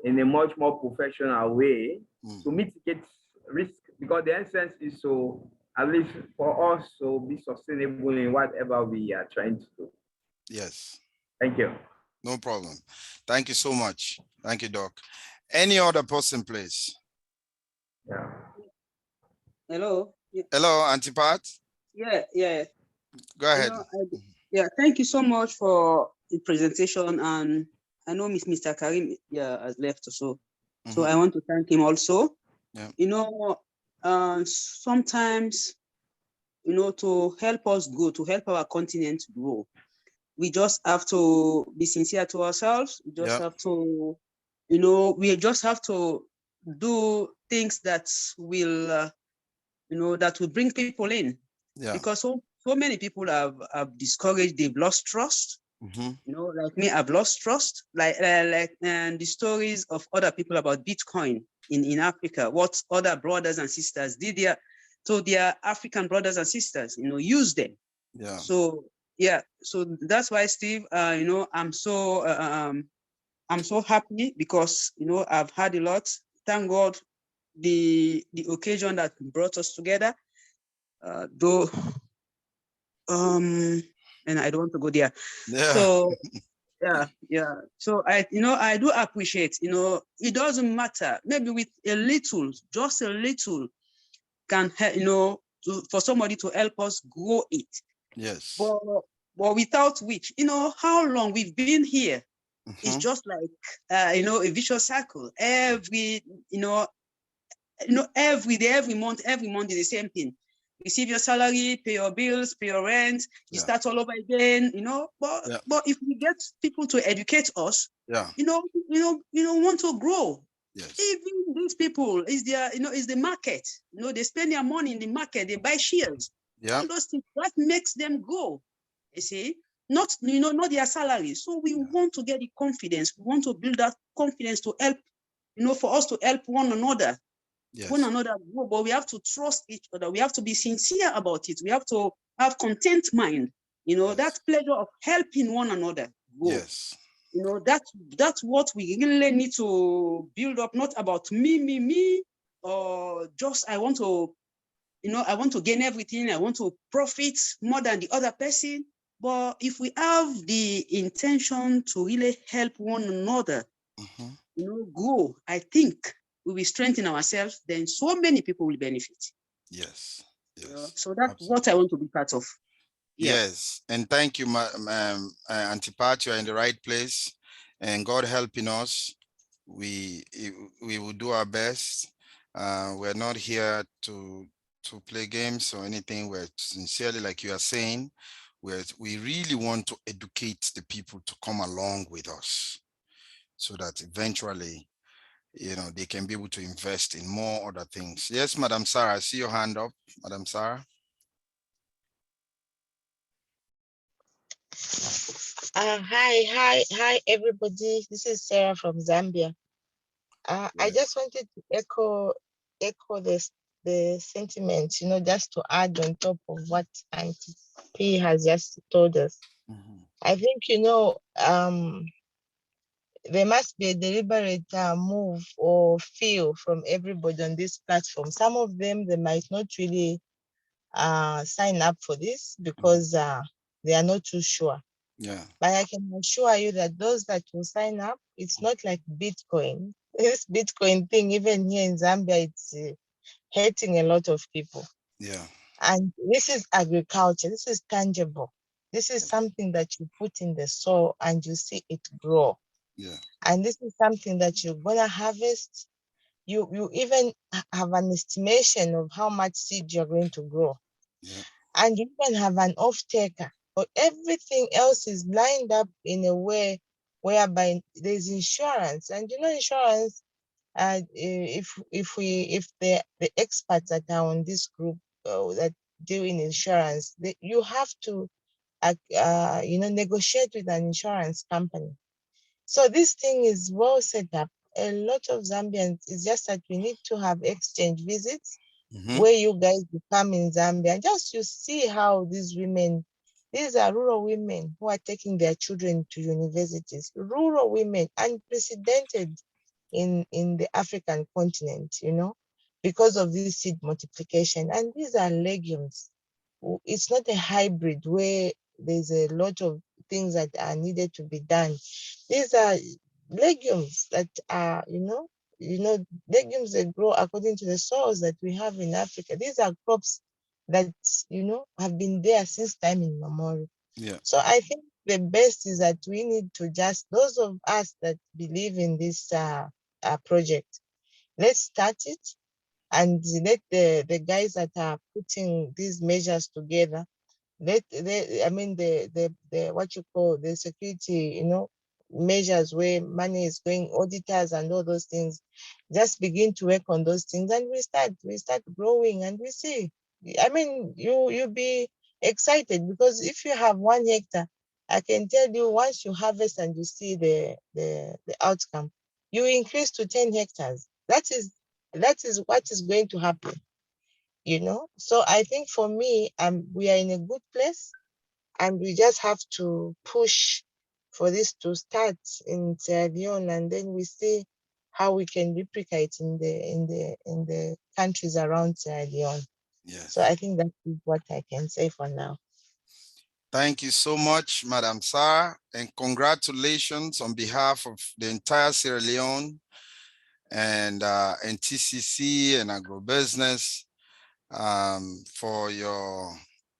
in a much more professional way to mitigate risk, because the essence is so, at least for us, to be sustainable in whatever we are trying to do. Yes. Thank you. No problem. Thank you so much. Thank you, Doc. Any other person, please? Yeah. Hello. Hello, Auntie Pat. Yeah. Go ahead. Yeah, thank you so much for the presentation. And I know Mr. Karim has left also. So I want to thank him also. Yeah. You know, sometimes, to help us grow, to help our continent grow, we just have to be sincere to ourselves. We just have to, we just have to do things that will, that will bring people in. Yeah. Because so many people have discouraged, they've lost trust. Like me, I've lost trust. And the stories of other people about Bitcoin in Africa, what other brothers and sisters did there to their African brothers and sisters, use them. Yeah. So that's why, Steve, I'm so happy because I've had a lot. Thank God the occasion that brought us together. Though and I don't want to go there. Yeah. So yeah. So I do appreciate, it doesn't matter. Maybe with a little, just a little can help, for somebody to help us grow it. Yes. But without which, how long we've been here, it's just like a vicious circle. Every day, every month is the same thing. Receive your salary, pay your bills, pay your rent, you start all over again, but if we get people to educate us, want to grow. Yes. Even these people is the market. They spend their money in the market, they buy shares. Yeah. All those things that makes them go. You see, not their salary. So we want to get the confidence. We want to build that confidence to help, for us to help one another. Yes. One another grow, but we have to trust each other. We have to be sincere about it. We have to have content mind. That pleasure of helping one another grow. Yes. That's what we really need to build up. Not about me, or just I want to gain everything. I want to profit more than the other person. But if we have the intention to really help one another, grow, I think we will strengthen ourselves, then so many people will benefit. Yes. So that's what I want to be part of. Yes. And thank you, Auntie Pat, you're in the right place, and God helping us, we will do our best. We're not here to play games or anything. We're sincerely, like you are saying, we really want to educate the people to come along with us, so that eventually, they can be able to invest in more other things. Yes, Madam Sarah, I see your hand up, Madam Sarah. Hi, everybody. This is Sarah from Zambia. I just wanted to echo echo the sentiments, just to add on top of what Auntie P has just told us. I think, there must be a deliberate move or feel from everybody on this platform. Some of them, they might not really sign up for this because they are not too sure. Yeah. But I can assure you that those that will sign up, it's not like Bitcoin. This Bitcoin thing, even here in Zambia, it's hurting a lot of people. Yeah. And this is agriculture. This is tangible. This is something that you put in the soil and you see it grow. Yeah. And this is something that you're gonna harvest. You even have an estimation of how much seed you're going to grow. Yeah. And you can have an off-taker. But everything else is lined up in a way whereby there's insurance. And insurance, if the experts that are on this group that deal in insurance, you have to negotiate with an insurance company. So this thing is well set up. A lot of Zambians, it's just that we need to have exchange visits where you guys will come in Zambia. Just you see how these women, these are rural women who are taking their children to universities. Rural women, unprecedented in the African continent, because of this seed multiplication. And these are legumes. It's not a hybrid where there's a lot of things that are needed to be done. These are legumes that are, legumes that grow according to the soils that we have in Africa. These are crops that, have been there since time immemorial. Yeah. So I think the best is that we need to just, those of us that believe in this project, let's start it and let the guys that are putting these measures together, what you call the security, measures where money is going, auditors and all those things, just begin to work on those things and we start growing and we see. You'll be excited because if you have 1 hectare, I can tell you once you harvest and you see the outcome, you increase to 10 hectares. That is what is going to happen. So I think for me, we are in a good place and we just have to push for this to start in Sierra Leone, and then we see how we can replicate in the countries around Sierra Leone. Yes. So I think that is what I can say for now. Thank you so much, Madam Sarah, and congratulations on behalf of the entire Sierra Leone and TCC and agribusiness for your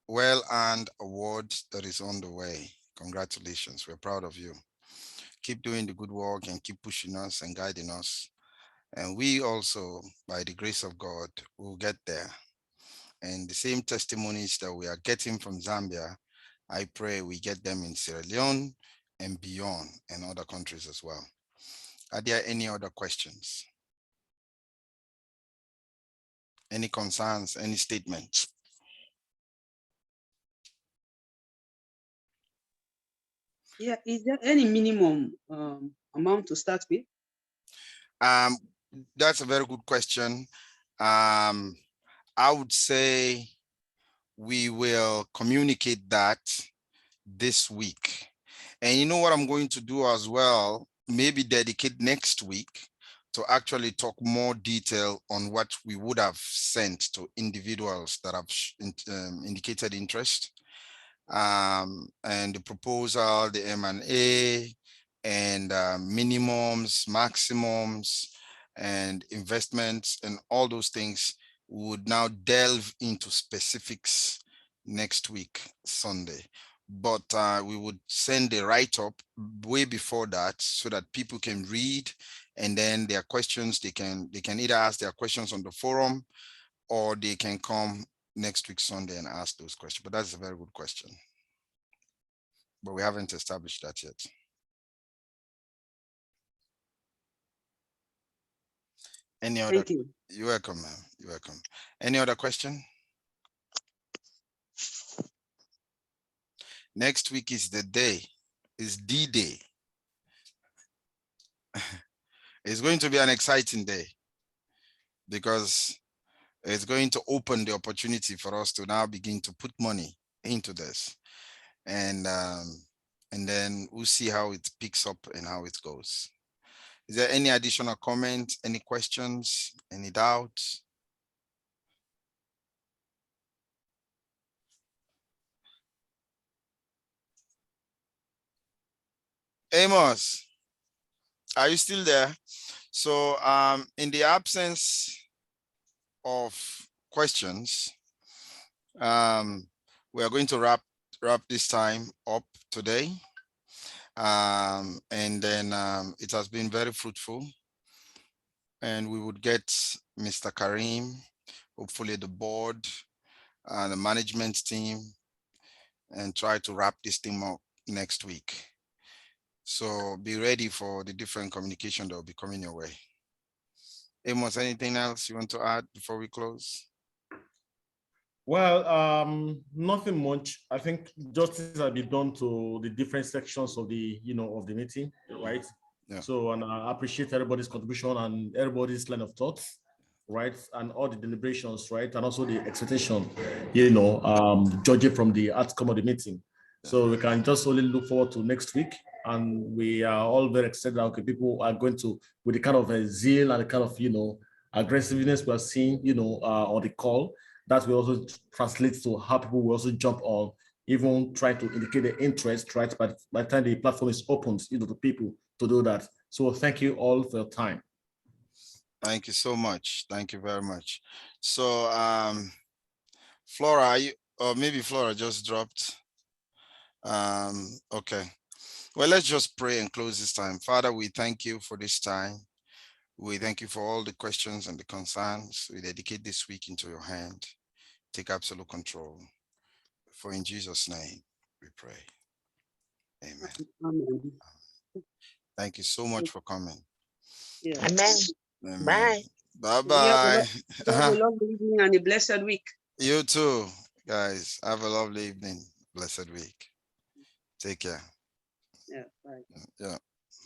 well-earned award that is on the way. Congratulations, we're proud of you. Keep doing the good work and keep pushing us and guiding us. And we also, by the grace of God, will get there. And the same testimonies that we are getting from Zambia, I pray we get them in Sierra Leone and beyond, and other countries as well. Are there any other questions? Any concerns, any statements? Yeah, is there any minimum amount to start with? That's a very good question. I would say we will communicate that this week. And you know what I'm going to do as well, maybe dedicate next week to actually talk more detail on what we would have sent to individuals that have indicated interest, and the proposal, the M&A, and minimums, maximums, and investments, and all those things. We would now delve into specifics next week, Sunday. But we would send a write-up way before that so that people can read, and then their questions, they can either ask their questions on the forum or they can come next week Sunday and ask those questions. But that's a very good question. But we haven't established that yet. Any other? Thank you. You're welcome, ma'am. You're welcome. Any other question? Next week is the day, is D-Day. It's going to be an exciting day. because it's going to open the opportunity for us to now begin to put money into this. And then we'll see how it picks up and how it goes. Is there any additional comment, any questions, any doubts? Amos, are you still there? So in the absence of questions, we are going to wrap this time up today. And then it has been very fruitful, and we would get Mr. Karim, hopefully the board and the management team, and try to wrap this thing up next week. So be ready for the different communication that will be coming your way. Amos, anything else you want to add before we close? Well, nothing much. I think justice has been done to the different sections of the, of the meeting, right? Yeah. So, and I appreciate everybody's contribution and everybody's line of thoughts, right? And all the deliberations, right? And also the expectation, judging from the outcome of the meeting. So we can just only look forward to next week. And we are all very excited that, okay, people are going to, with the kind of zeal and the kind of, aggressiveness we are seeing, on the call, that will also translate to how people will also jump on, even try to indicate their interest, right? But by the time the platform is opened, to people to do that. So thank you all for your time. Thank you so much. Thank you very much. So Flora, are you, or maybe Flora just dropped. Okay. Well, let's just pray and close this time. Father, we thank you for this time. We thank you for all the questions and the concerns. We dedicate this week into your hand. Take absolute control. For in Jesus' name we pray. Amen. Amen. Thank you so much for coming. Yeah. Amen. Amen. Bye. Bye-bye. Have a lovely evening and a blessed week. You too, guys. Have a lovely evening. Blessed week. Take care. Yeah. Bye. Yeah.